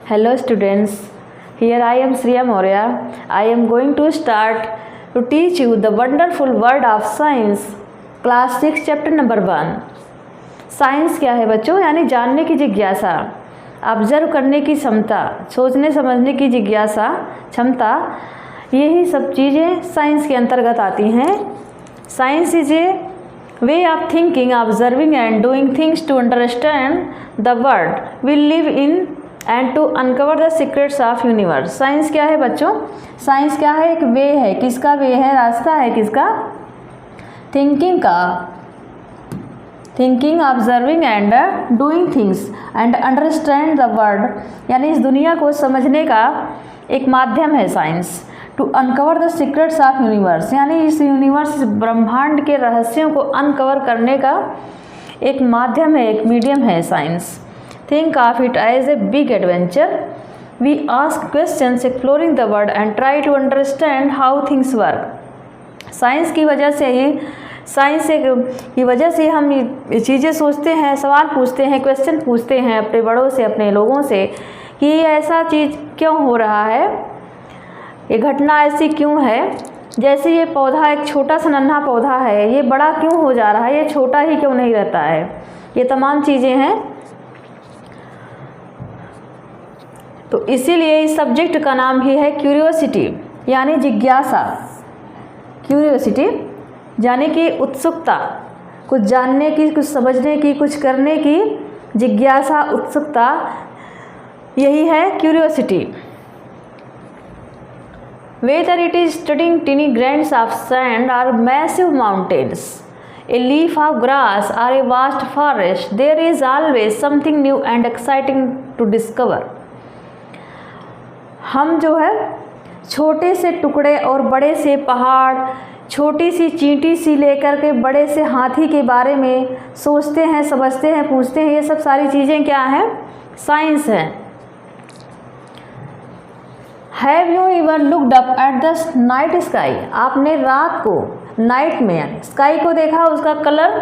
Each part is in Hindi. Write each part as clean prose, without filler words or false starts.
Hello students, here I am Shriya Maurya. I am going to start to teach you the wonderful word of science, class 6 chapter number 1. Science क्या है बच्चों? यानी जानने की जिज्ञासा, ऑब्जर्व करने की क्षमता, सोचने समझने की जिज्ञासा क्षमता, यही सब चीज़ें साइंस के अंतर्गत आती हैं. Science is a way of thinking, observing and doing things to understand the world we live in and to uncover the secrets of universe. Science क्या है बच्चों? साइंस क्या है? एक वे है. किसका वे है? रास्ता है. किसका? थिंकिंग का. Thinking, observing and doing things and understand the world, यानी इस दुनिया को समझने का एक माध्यम है science. To uncover the secrets of universe, यानी इस यूनिवर्स, ब्रह्मांड के रहस्यों को अनकवर करने का एक माध्यम है, एक मीडियम है science. Think of it as a big adventure. We ask questions, exploring the world and try to understand how things work. Science की वजह से ही, साइंस की वजह से हम ये चीज़ें सोचते हैं, सवाल पूछते हैं, क्वेश्चन पूछते हैं अपने बड़ों से, अपने लोगों से कि ऐसा चीज़ क्यों हो रहा है, ये घटना ऐसी क्यों है. जैसे ये पौधा, एक छोटा सा नन्हा पौधा है, ये बड़ा क्यों हो जा रहा है, ये छोटा ही क्यों नहीं रहता है. ये तमाम चीज़ें हैं. तो इसीलिए इस सब्जेक्ट का नाम भी है क्यूरियोसिटी, यानी जिज्ञासा. क्यूरियोसिटी यानी कि उत्सुकता, कुछ जानने की, कुछ समझने की, कुछ करने की जिज्ञासा, उत्सुकता, यही है curiosity. Whether it is studying tiny grains of sand और massive mountains, a leaf of grass or a vast forest, there is always something new and exciting to discover. हम जो है छोटे से टुकड़े और बड़े से पहाड़, छोटी सी चींटी सी लेकर के बड़े से हाथी के बारे में सोचते हैं, समझते हैं, पूछते हैं. ये सब सारी चीज़ें क्या हैं? साइंस है. Have you ever looked up at the night sky? आपने रात को, नाइट में स्काई को देखा, उसका कलर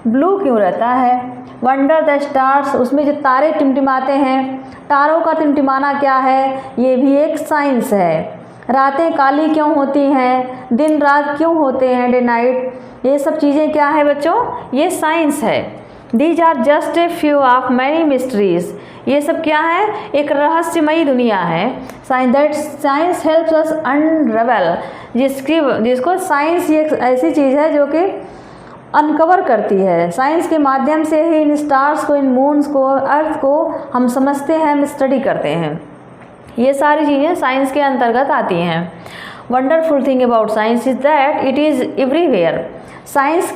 ब्लू क्यों रहता है? वंडर द स्टार्स, उसमें जो तारे टिमटिमाते हैं, तारों का टिमटिमाना क्या है? ये भी एक साइंस है. रातें काली क्यों होती हैं, दिन रात क्यों होते हैं, डे नाइट, ये सब चीज़ें क्या है बच्चों? ये साइंस है. These are just a few of many mysteries, ये सब क्या है? एक रहस्यमयी दुनिया है. साइंस हेल्प्स अस अनरेवल, जिसको साइंस ये ऐसी चीज़ है जो कि अनकवर करती है. साइंस के माध्यम से ही इन स्टार्स को, इन मून्स को, अर्थ को हम समझते हैं, हम स्टडी करते हैं. ये सारी चीज़ें साइंस के अंतर्गत आती हैं. Wonderful thing about science is that it is everywhere. Science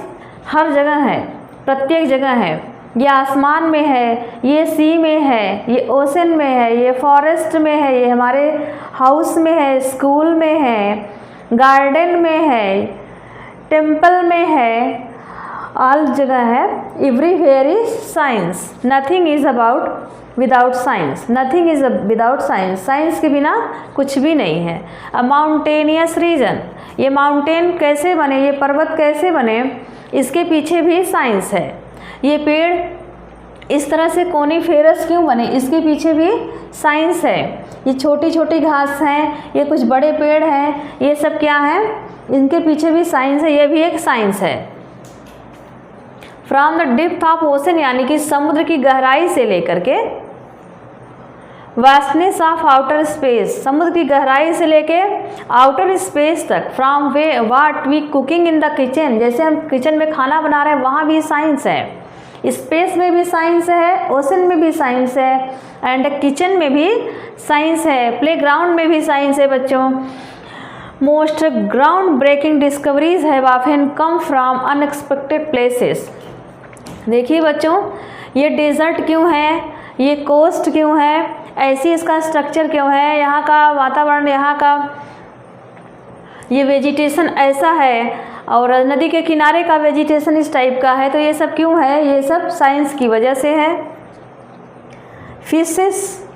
हर जगह है, प्रत्येक जगह है. ये आसमान में है, ये सी में है, ये ओशन में है, ये फॉरेस्ट में है, ये हमारे हाउस में है, स्कूल में है, गार्डन में है, टेम्पल में है, ऑल जगह है. Everywhere is science. Nothing is about without science. Nothing is without science. Science के बिना कुछ भी नहीं है. अ माउंटेनियस रीजन, ये माउंटेन कैसे बने, ये पर्वत कैसे बने, इसके पीछे भी साइंस है. ये पेड़ इस तरह से कोनीफेरस क्यों बने, इसके पीछे भी साइंस है. ये छोटी छोटी घास हैं, ये कुछ बड़े पेड़ हैं, ये सब क्या है? इनके पीछे भी साइंस है. ये भी एक साइंस है. From the depth of ocean, यानी कि समुद्र की गहराई से लेकर के वास्टनेस ऑफ आउटर स्पेस, समुद्र की गहराई से लेके आउटर स्पेस तक. From way what we cooking in the kitchen, जैसे हम किचन में खाना बना रहे हैं, वहाँ भी साइंस है. स्पेस में भी साइंस है, ओशन में भी साइंस है, एंड किचन में भी साइंस है, प्लेग्राउंड में भी साइंस है बच्चों. Most ground breaking discoveries have often come from unexpected places. देखिए बच्चों, ये डेजर्ट क्यों है, ये कोस्ट क्यों है, ऐसी इसका स्ट्रक्चर क्यों है, यहाँ का वातावरण, यहाँ का ये वेजिटेशन ऐसा है, और नदी के किनारे का वेजिटेशन इस टाइप का है. तो ये सब क्यों है? ये सब साइंस की वजह से है. Fishes,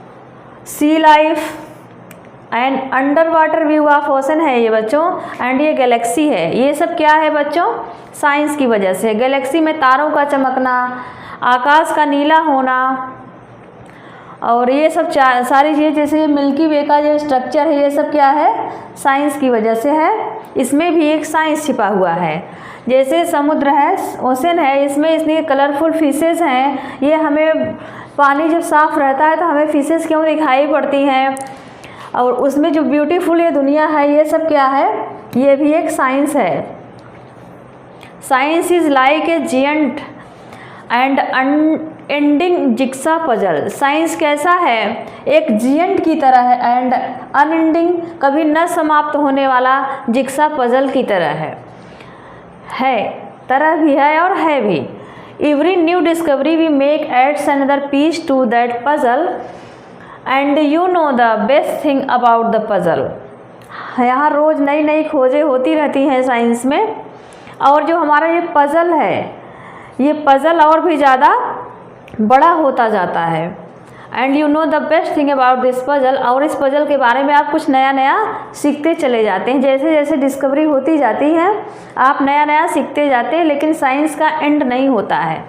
sea life and under water view of ocean है ये बच्चों. एंड ये गैलेक्सी है. ये सब क्या है बच्चों? साइंस की वजह से. गैलेक्सी में तारों का चमकना, आकाश का नीला होना, और ये सब सारी चीज़ें, जैसे ये मिल्की वे का जो स्ट्रक्चर है, ये सब क्या है, साइंस की वजह से है। इसमें भी एक साइंस छिपा हुआ है। जैसे समुद्र है, ओशन है, इसमें इसलिए कलरफुल फिशेस हैं। ये हमें पानी जब साफ़ रहता है तो हमें फिशेस क्यों दिखाई पड़ती हैं, और उसमें जो ब्यूटीफुल ये दुनिया है, ये सब क्या है, ये भी एक साइंस है। Science is like a giant and unending jigsaw puzzle. Science कैसा है, एक जियंट की तरह है, एंड अनएंडिंग, कभी न समाप्त होने वाला जिक्सा पजल की तरह है, तरह भी है और है भी। Every new discovery we make adds another piece to that puzzle, and you know the best thing about the puzzle. यहाँ रोज़ नई नई खोजें होती रहती हैं साइंस में, और जो हमारा ये पज़ल है, ये पज़ल और भी ज़्यादा बड़ा होता जाता है। And you know the best thing about this puzzle, और इस पज़ल के बारे में आप कुछ नया नया सीखते चले जाते हैं। जैसे जैसे डिस्कवरी होती जाती है आप नया नया सीखते जाते हैं, लेकिन साइंस का एंड नहीं होता है।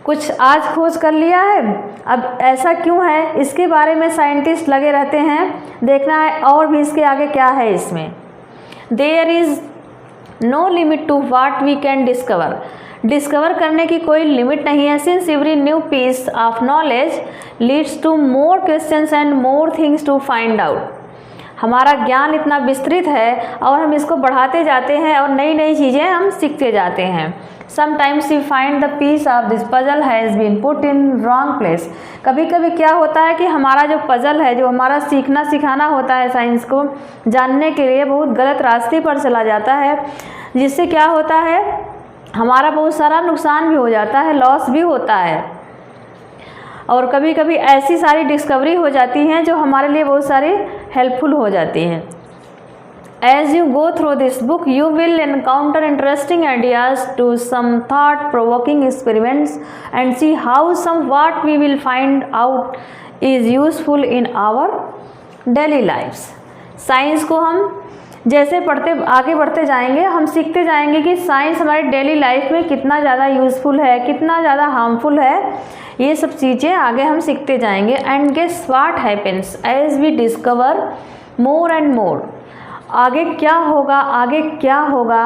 कुछ आज खोज कर लिया है, अब ऐसा क्यों है, इसके बारे में साइंटिस्ट लगे रहते हैं, देखना है और भी इसके आगे क्या है इसमें। There is no limit to what we can discover. Discover करने की कोई लिमिट नहीं है। Since every new piece of knowledge leads to more questions and more things to find out. हमारा ज्ञान इतना विस्तृत है और हम इसको बढ़ाते जाते हैं और नई नई चीज़ें हम सीखते जाते हैं। Sometimes we find the piece of this puzzle has been put in wrong place. कभी कभी क्या होता है कि हमारा जो पजल है, जो हमारा सीखना सिखाना होता है साइंस को जानने के लिए, बहुत गलत रास्ते पर चला जाता है, जिससे क्या होता है, हमारा बहुत सारा नुकसान भी हो जाता है, लॉस भी होता है। और कभी कभी ऐसी सारी डिस्कवरी हो जाती हैं जो हमारे लिए बहुत सारी हेल्पफुल हो जाती हैं। As you go through this book, you will encounter interesting ideas to some thought-provoking experiments and see how some what we will find out is useful in our daily lives. Science को हम जैसे आगे बढ़ते जाएंगे, हम सीखते जाएंगे कि साइंस हमारी डेली लाइफ में कितना ज़्यादा यूज़फुल है, कितना ज़्यादा हार्मफुल है। ये सब चीज़ें आगे हम सीखते जाएंगे। And guess what happens as we discover more and more. आगे क्या होगा, आगे क्या होगा,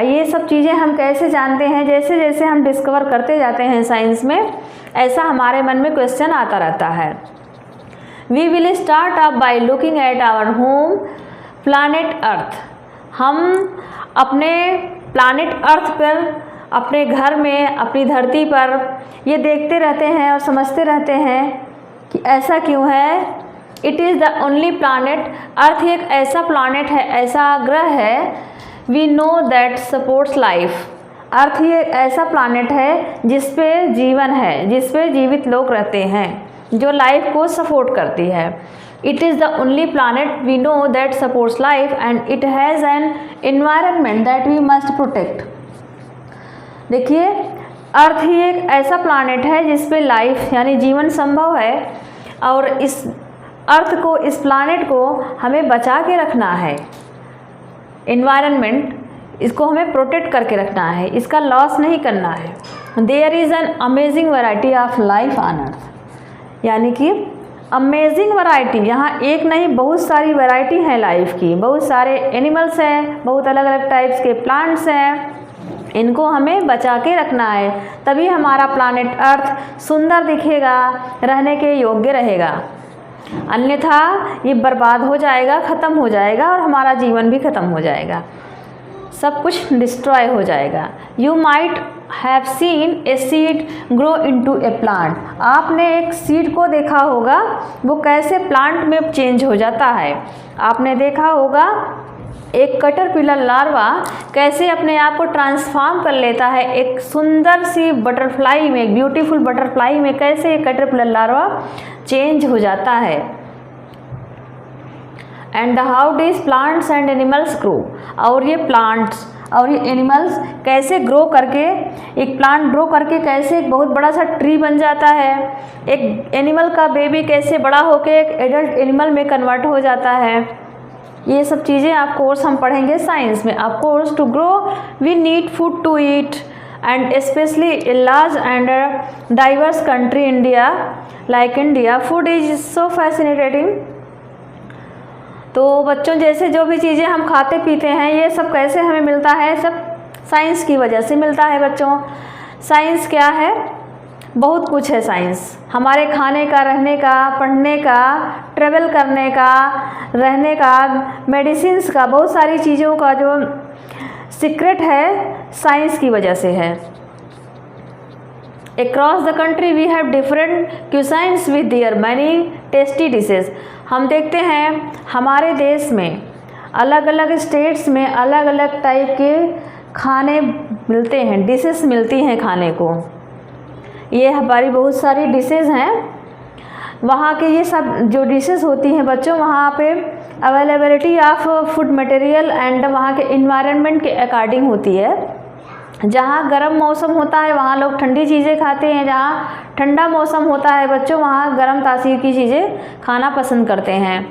ये सब चीज़ें हम कैसे जानते हैं, जैसे जैसे हम डिस्कवर करते जाते हैं साइंस में, ऐसा हमारे मन में क्वेश्चन आता रहता है। We will start up by looking at our home planet earth. हम अपने प्लानेट अर्थ पर, अपने घर में, अपनी धरती पर ये देखते रहते हैं और समझते रहते हैं कि ऐसा क्यों है। It is the only planet, earth एक ऐसा प्लानेट है, ऐसा ग्रह है, we know that supports life. Earth ही एक ऐसा प्लानेट है जिस पे जीवन है, जिस पे जीवित लोग रहते हैं, जो लाइफ को सपोर्ट करती है। It is the only planet we know that supports life and it has an environment that we must protect. देखिए, अर्थ ही एक ऐसा प्लानेट है जिस पे लाइफ यानी जीवन संभव है, और इस अर्थ को, इस प्लानेट को हमें बचा के रखना है। एनवायरनमेंट, इसको हमें प्रोटेक्ट करके रखना है, इसका लॉस नहीं करना है। There is an amazing variety of life on earth, यानी कि अमेजिंग वैरायटी, यहाँ एक नहीं बहुत सारी वैरायटी है लाइफ की। बहुत सारे एनिमल्स हैं, बहुत अलग अलग टाइप्स के प्लांट्स हैं, इनको हमें बचा के रखना है, तभी हमारा प्लानेट अर्थ सुंदर दिखेगा, रहने के योग्य रहेगा। अन्यथा ये बर्बाद हो जाएगा, ख़त्म हो जाएगा और हमारा जीवन भी ख़त्म हो जाएगा, सब कुछ डिस्ट्रॉय हो जाएगा। You might have seen a seed grow into A plant. आपने एक सीड को देखा होगा, वो कैसे प्लांट में चेंज हो जाता है। आपने देखा होगा एक कैटरपिलर लार्वा कैसे अपने आप को ट्रांसफॉर्म कर लेता है एक सुंदर सी बटरफ्लाई में, एक ब्यूटीफुल बटरफ्लाई में कैसे एक कैटरपिलर लार्वा चेंज हो जाता है। And how these plants and animals grow, और ये प्लांट्स और ये एनिमल्स कैसे ग्रो करके, एक प्लांट ग्रो करके कैसे एक बहुत बड़ा सा ट्री बन जाता है, एक एनिमल का बेबी कैसे बड़ा होकर एक एडल्ट एनिमल में कन्वर्ट हो जाता है। ये सब चीज़ें आप कोर्स हम पढ़ेंगे साइंस में। Of course to grow we need food to eat, and especially a large and diverse country like India, food is so fascinating. तो बच्चों जैसे जो भी चीज़ें हम खाते पीते हैं ये सब कैसे हमें मिलता है, सब साइंस की वजह से मिलता है बच्चों। साइंस क्या है? बहुत कुछ है साइंस। हमारे खाने का, रहने का, पढ़ने का, ट्रेवल करने का, रहने का, मेडिसिन्स का, बहुत सारी चीज़ों का जो सीक्रेट है साइंस की वजह से है। Across the country we have different cuisines with their many tasty dishes. हम देखते हैं हमारे देश में अलग अलग स्टेट्स में अलग अलग टाइप के खाने मिलते हैं, डिशेस मिलती हैं खाने को। ये हमारी बहुत सारी डिशेस हैं। वहाँ के ये सब जो डिशेस होती हैं बच्चों, वहाँ पे availability of food material and वहाँ के इन्वायरमेंट के अकॉर्डिंग होती है। जहाँ गर्म मौसम होता है वहाँ लोग ठंडी चीज़ें खाते हैं, जहाँ ठंडा मौसम होता है बच्चों वहाँ गर्म तासीर की चीज़ें खाना पसंद करते हैं।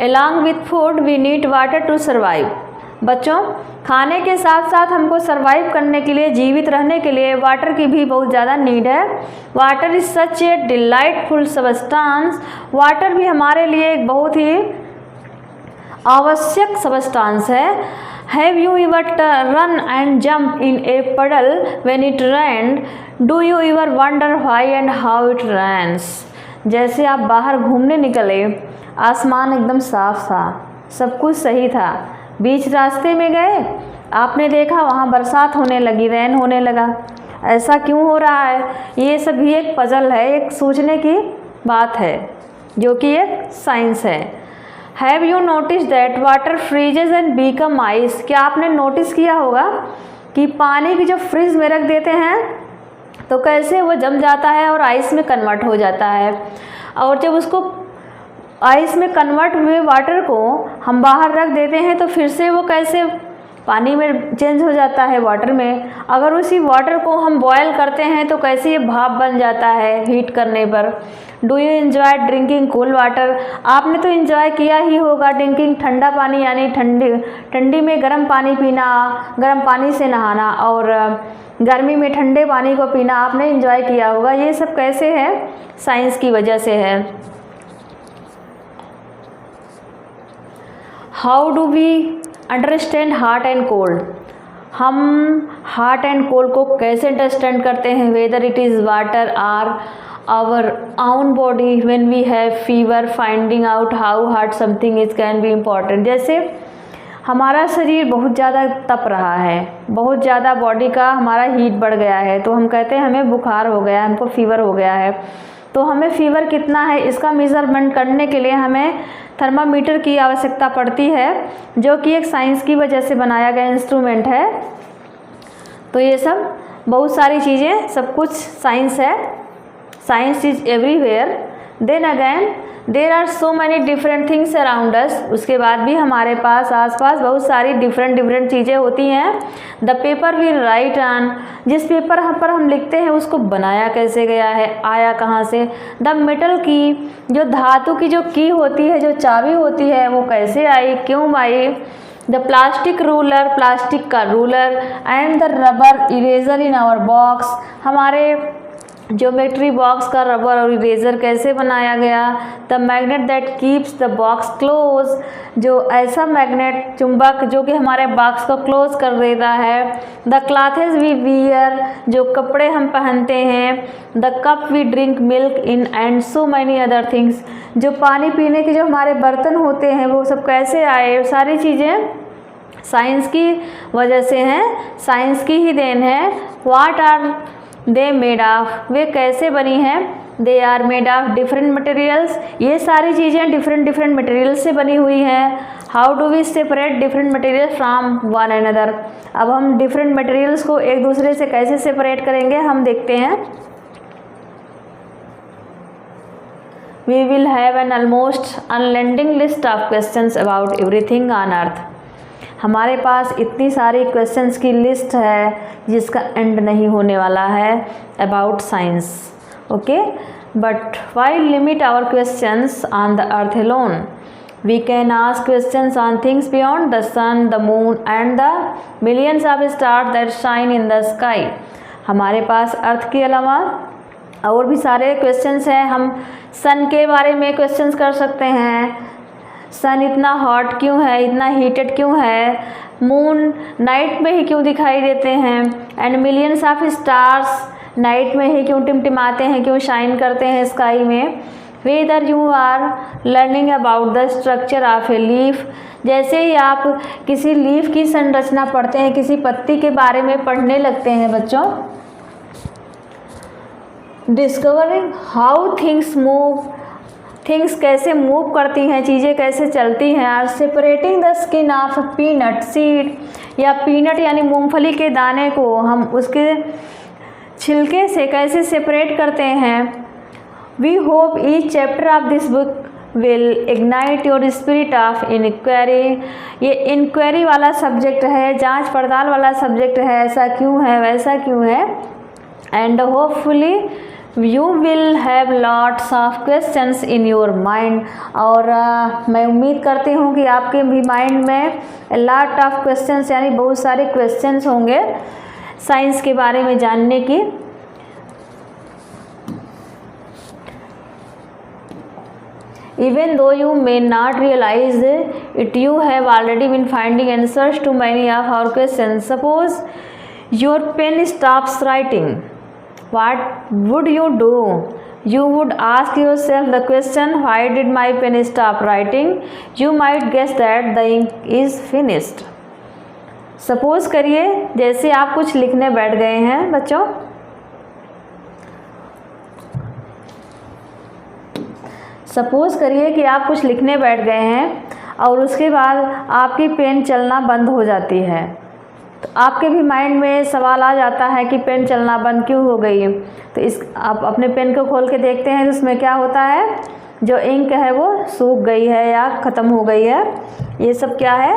Along with food we need water to survive. बच्चों खाने के साथ साथ हमको सरवाइव करने के लिए, जीवित रहने के लिए वाटर की भी बहुत ज़्यादा नीड है। Water is such a delightful substance. Water भी हमारे लिए एक बहुत ही आवश्यक सबस्टांस है। Have you ever run and jump in a puddle when it rained? Do you ever wonder why and how it rains? जैसे आप बाहर घूमने निकले, आसमान एकदम साफ था, सब कुछ सही था, बीच रास्ते में गए, आपने देखा वहाँ बरसात होने लगी, रेन होने लगा, ऐसा क्यों हो रहा है? ये सब भी एक पजल है, एक सोचने की बात है जो कि एक साइंस है। Have you notice that water freezes and become ice? क्या आपने नोटिस किया होगा कि पानी की जो फ्रिज में रख देते हैं तो कैसे वो जम जाता है और आइस में कन्वर्ट हो जाता है, और जब उसको आइस में कन्वर्ट हुए वाटर को हम बाहर रख देते हैं तो फिर से वो कैसे पानी में चेंज हो जाता है, वाटर में। अगर उसी वाटर को हम बॉयल करते हैं तो कैसे ये भाप बन जाता है हीट करने पर। Do you enjoy drinking cool water? आपने तो एंजॉय किया ही होगा ड्रिंकिंग ठंडा पानी, यानी ठंडी में गर्म पानी पीना, गर्म पानी से नहाना, और गर्मी में ठंडे पानी को पीना आपने एंजॉय किया होगा। ये सब कैसे है? साइंस की वजह से है। How do we understand hot and cold? हम हॉट एंड कोल्ड को कैसे अंडरस्टैंड करते हैं? Whether it is water or our own body when we have fever, finding out how hot something is can be important. जैसे हमारा शरीर बहुत ज़्यादा तप रहा है, बहुत ज़्यादा बॉडी का हमारा हीट बढ़ गया है, तो हम कहते हैं हमें बुखार हो गया है, हमको फीवर हो गया है। तो हमें फीवर कितना है इसका मेज़रमेंट करने के लिए हमें थर्मामीटर की आवश्यकता पड़ती है, जो कि एक साइंस की वजह से बनाया गया इंस्ट्रूमेंट है। तो ये सब बहुत सारी चीज़ें, सब कुछ साइंस है। Science is everywhere. Then again there are so many different things around us. उसके बाद भी हमारे पास आसपास बहुत सारी डिफरेंट चीज़ें होती हैं। The paper we write on, जिस पेपर पर हम लिखते हैं उसको बनाया कैसे गया है, आया कहाँ से। द मेटल की, जो धातु की जो की होती है, जो चाबी होती है, वो कैसे आई, क्यों आई। द प्लास्टिक रूलर, प्लास्टिक का ruler. And the rubber eraser in our box, हमारे ज्योमेट्री बॉक्स का रबर और इरेजर कैसे बनाया गया। The magnet that keeps the box close, जो ऐसा मैग्नेट, चुंबक जो कि हमारे बॉक्स को क्लोज कर देता है। द क्लॉथेज वी वियर, जो कपड़े हम पहनते हैं। The cup we drink milk in and so many other things, जो पानी पीने के जो हमारे बर्तन होते हैं वो सब कैसे आए। सारी चीज़ें साइंस की वजह से हैं, साइंस की ही देन है। What are they made of, वे कैसे बनी हैं। They are made of different materials, ये सारी चीज़ें डिफरेंट मटेरियल्स से बनी हुई हैं। How do we separate different material from one another, अब हम डिफरेंट मटेरियल्स को एक दूसरे से कैसे सेपरेट करेंगे हम देखते हैं। We will have an almost unending list of questions about everything on earth. हमारे पास इतनी सारी क्वेश्चंस की लिस्ट है जिसका एंड नहीं होने वाला है about science. Okay, but why limit our questions on the earth alone, We can ask questions on things beyond the sun, the moon and the millions of stars that shine in the sky. हमारे पास अर्थ के अलावा और भी सारे क्वेश्चंस हैं। हम सन के बारे में क्वेश्चंस कर सकते हैं, सन इतना हॉट क्यों है, इतना हीटेड क्यों है, मून नाइट में ही क्यों दिखाई देते हैं, and millions of stars night में ही क्यों टिमटिमाते हैं, क्यों शाइन करते हैं स्काई में। Whether you are learning about the structure of a leaf, जैसे ही आप किसी लीफ की संरचना पढ़ते हैं, किसी पत्ती के बारे में पढ़ने लगते हैं बच्चों। Discovering how things move, things कैसे मूव करती हैं, चीज़ें कैसे चलती हैं। Or separating the skin of peanut seed, या पीनट यानी मूंगफली के दाने को हम उसके छिलके से कैसे सेपरेट करते हैं। We hope each chapter of this book will ignite your spirit of inquiry, ये इंक्वायरी वाला सब्जेक्ट है, जांच पड़ताल वाला सब्जेक्ट है, ऐसा क्यों है, वैसा क्यों है। And hopefully you will have lots of questions in your mind, और मैं उम्मीद करती हूँ कि आपके भी माइंड में लॉट ऑफ क्वेश्चंस यानी बहुत सारे क्वेश्चंस होंगे साइंस के बारे में जानने की। Even though you may not realize it, you have already been finding answers to many of our questions. Suppose your pen stops writing. What would you do? You would ask yourself the question, why did my pen stop writing? You might guess that the ink is finished. Suppose करिए जैसे आप कुछ लिखने बैठ गए हैं बच्चों, सपोज़ करिए कि आप कुछ लिखने बैठ गए हैं और उसके बाद आपकी पेन चलना बंद हो जाती है, तो आपके भी माइंड में सवाल आ जाता है कि पेन चलना बंद क्यों हो गई। तो इस आप अपने पेन को खोल के देखते हैं तो उसमें क्या होता है, जो इंक है वो सूख गई है या ख़त्म हो गई है। ये सब क्या है,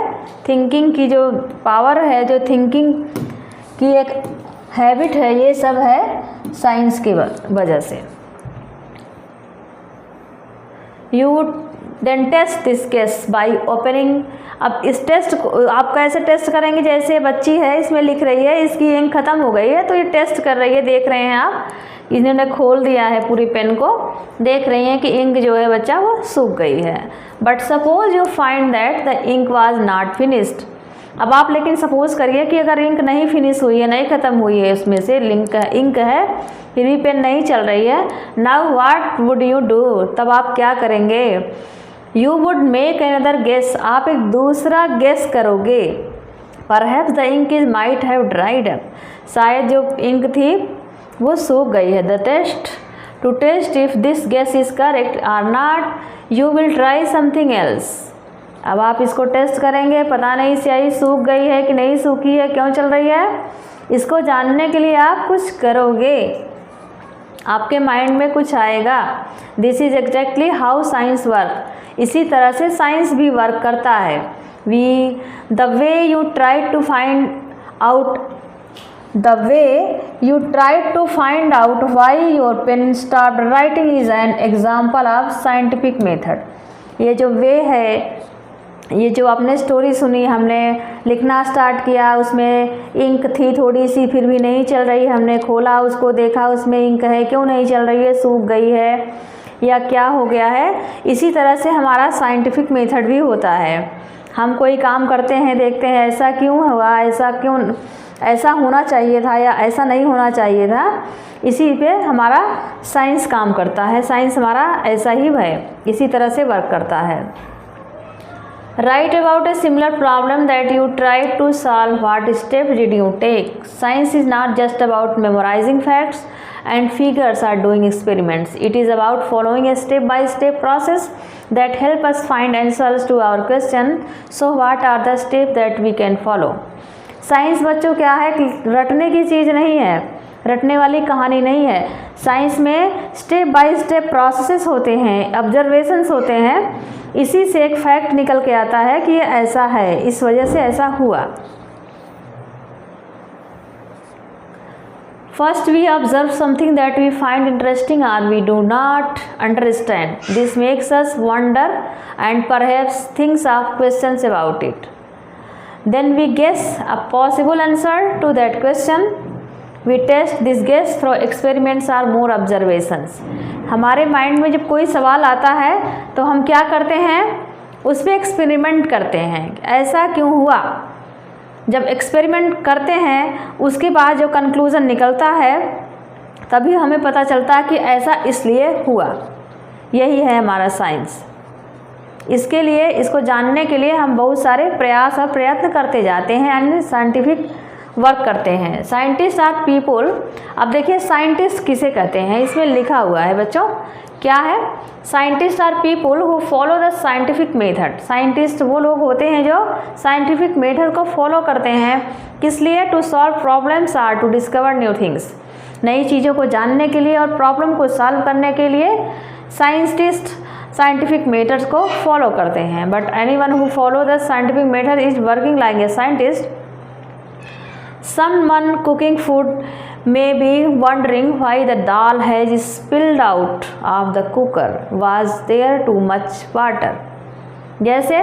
थिंकिंग की जो पावर है, जो थिंकिंग की एक हैबिट है, ये सब है साइंस की वजह से। You would then test this case by opening. अब इस टेस्ट को आप कैसे टेस्ट करेंगे, जैसे बच्ची है इसमें लिख रही है, इसकी इंक ख़त्म हो गई है तो ये टेस्ट कर रही है, देख रहे हैं आप, इन्होंने खोल दिया है पूरी पेन को, देख रही हैं कि इंक जो है बच्चा वो सूख गई है। But suppose you find that the ink was not finished. अब आप लेकिन सपोज करिए कि अगर इंक नहीं फिनिश हुई है, नहीं ख़त्म हुई है, उसमें से इंक है फिर भी पेन नहीं चल रही है। Now what would you do, तब आप क्या करेंगे। You would make another guess, आप एक दूसरा गेस करोगे। Perhaps the ink is might have dried up, शायद जो इंक थी वो सूख गई है। The test to test if this guess is correct or not, you will try something else. अब आप इसको टेस्ट करेंगे, पता नहीं स्याही सूख गई है कि नहीं सूखी है, क्यों चल रही है, इसको जानने के लिए आप कुछ करोगे, आपके माइंड में कुछ आएगा। This is exactly how science work, इसी तरह से साइंस भी वर्क करता है। The way you try to find out why your pen stopped writing is an example of scientific method. ये जो वे है, ये जो आपने स्टोरी सुनी, हमने लिखना स्टार्ट किया, उसमें इंक थी थोड़ी सी फिर भी नहीं चल रही, हमने खोला उसको देखा उसमें इंक है, क्यों नहीं चल रही है, सूख गई है या क्या हो गया है। इसी तरह से हमारा साइंटिफिक मेथड भी होता है। हम कोई काम करते हैं, देखते हैं ऐसा क्यों हुआ, ऐसा होना चाहिए था या ऐसा नहीं होना चाहिए था, इसी पे हमारा साइंस काम करता है। साइंस हमारा ऐसा ही है, इसी तरह से वर्क करता है। Write about a similar problem that you tried to solve. What steps did you take? Science is not just about memorizing facts and figures or doing experiments. It is about following a step-by-step process that help us find answers to our question. So what are the steps that we can follow? Science बच्चों क्या है कि रटने की चीज़ नहीं है, रटने वाली कहानी नहीं है। साइंस में स्टेप बाय स्टेप प्रोसेसेस होते हैं, ऑब्जर्वेशंस होते हैं, इसी से एक फैक्ट निकल के आता है कि ये ऐसा है, इस वजह से ऐसा हुआ। First, we observe something that we find interesting or we do not understand. This makes us wonder and perhaps think of questions about it. Then we guess a possible answer to that question. We test this guess through experiments or more observations. हमारे माइंड में जब कोई सवाल आता है तो हम क्या करते हैं, उस पर एक्सपेरिमेंट करते हैं, ऐसा क्यों हुआ। जब एक्सपेरिमेंट करते हैं उसके बाद जो कंक्लूज़न निकलता है तभी हमें पता चलता है कि ऐसा इसलिए हुआ। यही है हमारा साइंस। इसके लिए, इसको जानने के लिए हम बहुत सारे प्रयास और प्रयत्न करते जाते हैं यानी साइंटिफिक वर्क करते हैं। Scientist are people. अब देखिए साइंटिस्ट किसे कहते हैं, इसमें लिखा हुआ है बच्चों, क्या है, scientist are people who follow the scientific method. Scientist वो लोग होते हैं जो साइंटिफिक मेथड को फॉलो करते हैं, किस लिए, to solve problems or to discover new things. नई चीज़ों को जानने के लिए और प्रॉब्लम को सॉल्व करने के लिए साइंटिस्ट साइंटिफिक मेथड्स को फॉलो करते हैं। But anyone who follow the scientific method is working like a scientist. Someone cooking food may be wondering why the dal has spilled out of the cooker. Was there too much water? जैसे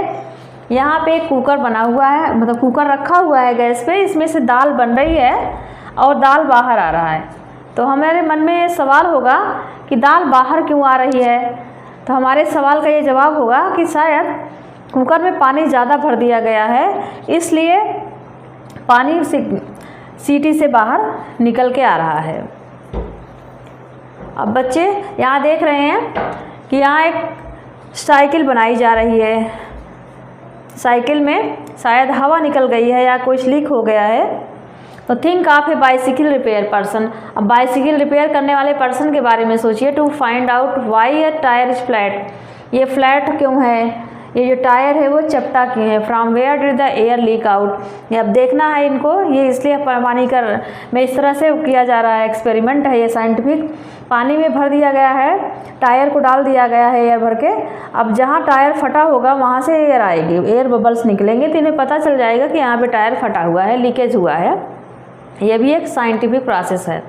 यहाँ पे एक कुकर बना हुआ है, मतलब कुकर रखा हुआ है गैस पे, इसमें से दाल बन रही है और दाल बाहर आ रहा है। तो हमारे मन में ये सवाल होगा कि दाल बाहर क्यों आ रही है। तो हमारे सवाल का ये जवाब होगा कि शायद कुकर में पानी ज़्यादा भर दिया गया है, इसलिए पानी सीटी से बाहर निकल के आ रहा है। अब बच्चे यहाँ देख रहे हैं कि यहाँ एक साइकिल बनाई जा रही है। साइकिल में शायद हवा निकल गई है या कुछ लीक हो गया है। तो think of a bicycle repair person. अब बाइसिकल रिपेयर करने वाले पर्सन के बारे में सोचिए। To find out why a tyre is flat. ये फ्लैट क्यों है, ये जो टायर है वो चपटा क्यों है। From where did the air leak out. ये अब देखना है इनको, ये इसलिए पानी में इस तरह से किया जा रहा है, एक्सपेरिमेंट है ये साइंटिफिक। पानी में भर दिया गया है, टायर को डाल दिया गया है एयर भर के। अब जहाँ टायर फटा होगा वहाँ से एयर आएगी, एयर बबल्स निकलेंगे तो इन्हें पता चल जाएगा कि यहाँ पे टायर फटा हुआ है, लीकेज हुआ है। ये भी एक साइंटिफिक प्रोसेस है।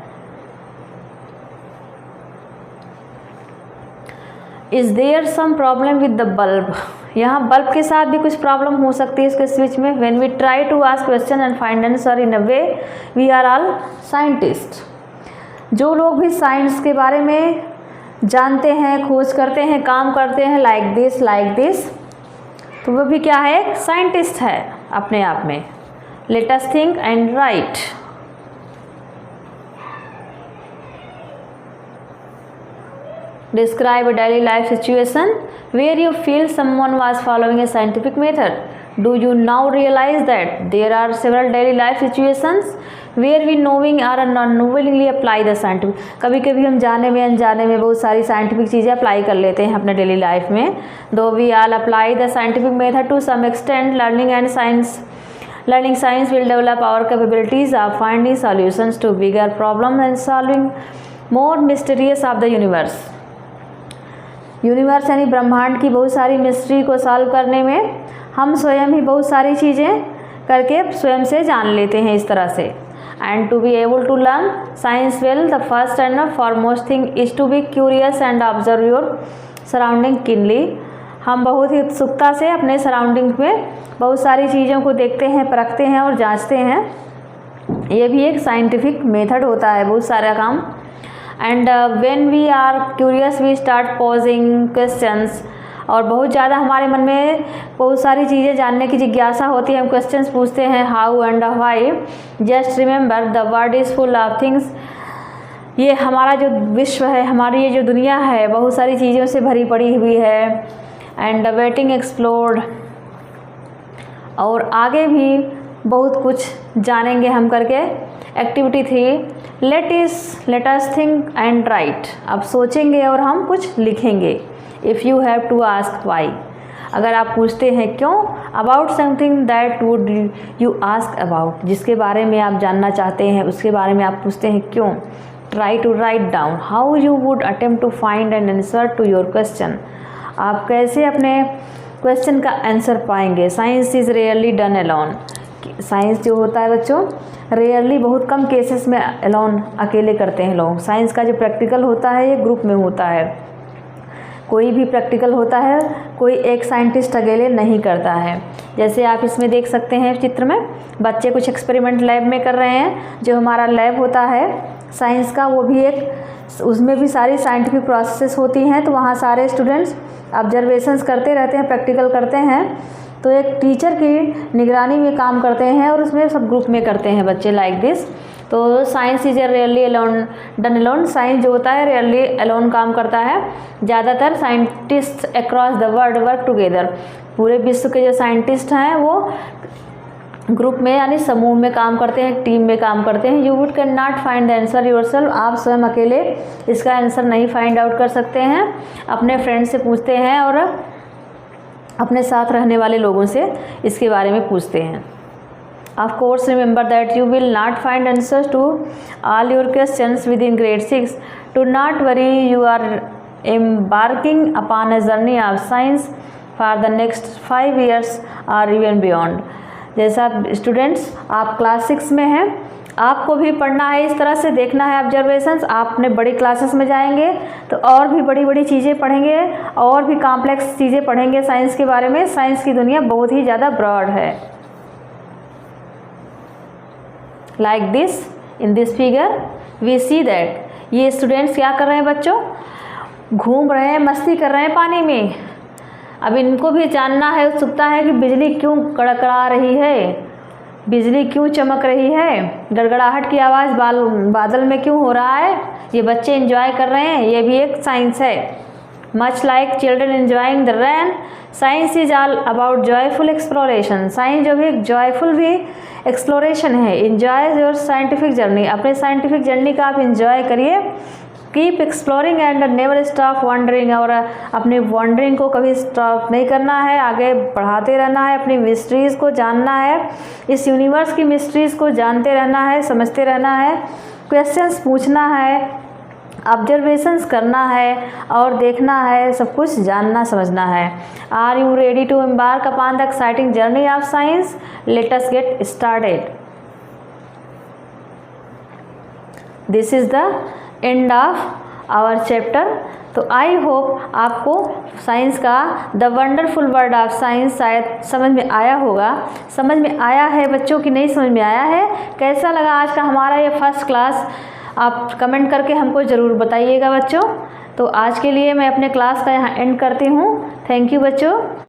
Is there some problem with the bulb. यहाँ बल्ब के साथ भी कुछ प्रॉब्लम हो सकती है इसके स्विच में। When we try to ask question and find answer in a way we are all scientist. जो लोग भी साइंस के बारे में जानते हैं, खोज करते हैं, काम करते हैं लाइक दिस, तो वो भी क्या है, एक साइंटिस्ट है अपने आप में। Late us think and right. Describe a daily life situation where you feel someone was following a scientific method. Do you now realize that there are several daily life situations where we knowing or unknowingly apply the scientific। कभी कभी हम जाने में अनजाने में बहुत सारी साइंटिफिक चीज़ें अप्लाई कर लेते हैं अपने डेली लाइफ में। Though we all apply the scientific method to some extent, learning science will develop our capabilities of finding solutions to bigger problems and solving more mysterious of the universe। Universe यानी ब्रह्मांड की बहुत सारी मिस्ट्री को सॉल्व करने में हम स्वयं ही बहुत सारी चीज़ें करके स्वयं से जान लेते हैं इस तरह से। And to be able to learn science well the first and foremost thing is to be curious and observe your surrounding keenly. हम बहुत ही उत्सुकता से अपने सराउंडिंग में बहुत सारी चीज़ों को देखते हैं, परखते हैं और जांचते हैं। ये भी एक साइंटिफिक मेथड होता है बहुत सारा काम। And when we are curious we start posing questions. और बहुत ज़्यादा हमारे मन में बहुत सारी चीज़ें जानने की जिज्ञासा होती है, हम क्वेश्चंस पूछते हैं, how and why. Just remember the world is full of things. ये हमारा जो विश्व है, हमारी ये जो दुनिया है, बहुत सारी चीज़ों से भरी पड़ी हुई है। And waiting explored. और आगे भी बहुत कुछ जानेंगे हम करके। Activity 3 let us think and write. अब सोचेंगे और हम कुछ लिखेंगे। If you have to ask why. अगर आप पूछते हैं क्यों, about something that would you ask about, जिसके बारे में आप जानना चाहते हैं उसके बारे में आप पूछते हैं क्यों। Try to write down how you would attempt to find an answer to your question. आप कैसे अपने क्वेश्चन का आंसर पाएंगे। Science is rarely done alone. Science जो होता है बच्चों, रेयरली बहुत कम केसेस में अलोन अकेले करते हैं लोग। साइंस का जो प्रैक्टिकल होता है ये ग्रुप में होता है। कोई भी प्रैक्टिकल होता है कोई एक साइंटिस्ट अकेले नहीं करता है। जैसे आप इसमें देख सकते हैं चित्र में बच्चे कुछ एक्सपेरिमेंट लैब में कर रहे हैं। जो हमारा लैब होता है साइंस का वो भी एक, उसमें भी सारी साइंटिफिक प्रोसेस होती हैं। तो वहाँ सारे स्टूडेंट्स ऑब्जर्वेशंस करते रहते हैं, प्रैक्टिकल करते हैं। तो एक टीचर की निगरानी में काम करते हैं और उसमें सब ग्रुप में करते हैं बच्चे लाइक दिस। तो science is rarely alone done alone. Science जो होता है रेयरली अलोन काम करता है। ज़्यादातर scientist across the world work together. पूरे विश्व के जो साइंटिस्ट हैं वो ग्रुप में यानी समूह में काम करते हैं, टीम में काम करते हैं। You would can not find the answer yourself. आप स्वयं अकेले इसका आंसर नहीं फाइंड आउट कर सकते हैं, अपने फ्रेंड से पूछते हैं और अपने साथ रहने वाले लोगों से इसके बारे में पूछते हैं। Of course, remember that you will not find answers to all your questions within grade 6. Do not worry, you are embarking upon a journey of science for the next 5 years or even beyond. जैसा स्टूडेंट्स आप क्लास 6 में हैं, आपको भी पढ़ना है, इस तरह से देखना है ऑब्जर्वेशंस। आप अपने बड़ी क्लासेस में जाएंगे तो और भी बड़ी बड़ी चीज़ें पढ़ेंगे और भी कॉम्प्लेक्स चीज़ें पढ़ेंगे साइंस के बारे में। साइंस की दुनिया बहुत ही ज़्यादा ब्रॉड है। Like this in this figure we see that ये स्टूडेंट्स क्या कर रहे हैं बच्चों, घूम रहे हैं, मस्ती कर रहे हैं पानी में। अब इनको भी जानना है, उत्सुकता है कि बिजली क्यों कड़कड़ा रही है, बिजली क्यों चमक रही है, गड़गड़ाहट की आवाज़ बादल में क्यों हो रहा है। ये बच्चे एंजॉय कर रहे हैं, ये भी एक साइंस है। Much like children enjoying the rain, science is all about joyful exploration. Science जो भी एक जॉयफुल भी एक्सप्लोरेशन है। इंजॉय योर साइंटिफिक जर्नी, अपने साइंटिफिक जर्नी का आप इंजॉय करिए। Keep exploring and never stop wondering, और अपनी वंडरिंग को कभी स्टॉप नहीं करना है, आगे बढ़ाते रहना है, अपनी मिस्ट्रीज़ को जानना है, इस यूनिवर्स की मिस्ट्रीज़ को जानते रहना है, समझते रहना है, क्वेश्चंस पूछना है, ऑब्जर्वेशंस करना है और देखना है, सब कुछ जानना समझना है। Are you ready to embark upon the exciting journey of science? Let us get started. This is the end of our chapter. तो आई होप आपको साइंस का the wonderful world of science शायद समझ में आया होगा। समझ में आया है बच्चों की नहीं समझ में आया है? कैसा लगा आज का हमारा ये फर्स्ट क्लास? आप कमेंट करके हमको ज़रूर बताइएगा बच्चों। तो आज के लिए मैं अपने क्लास का यहाँ एंड करती हूँ। थैंक यू बच्चों।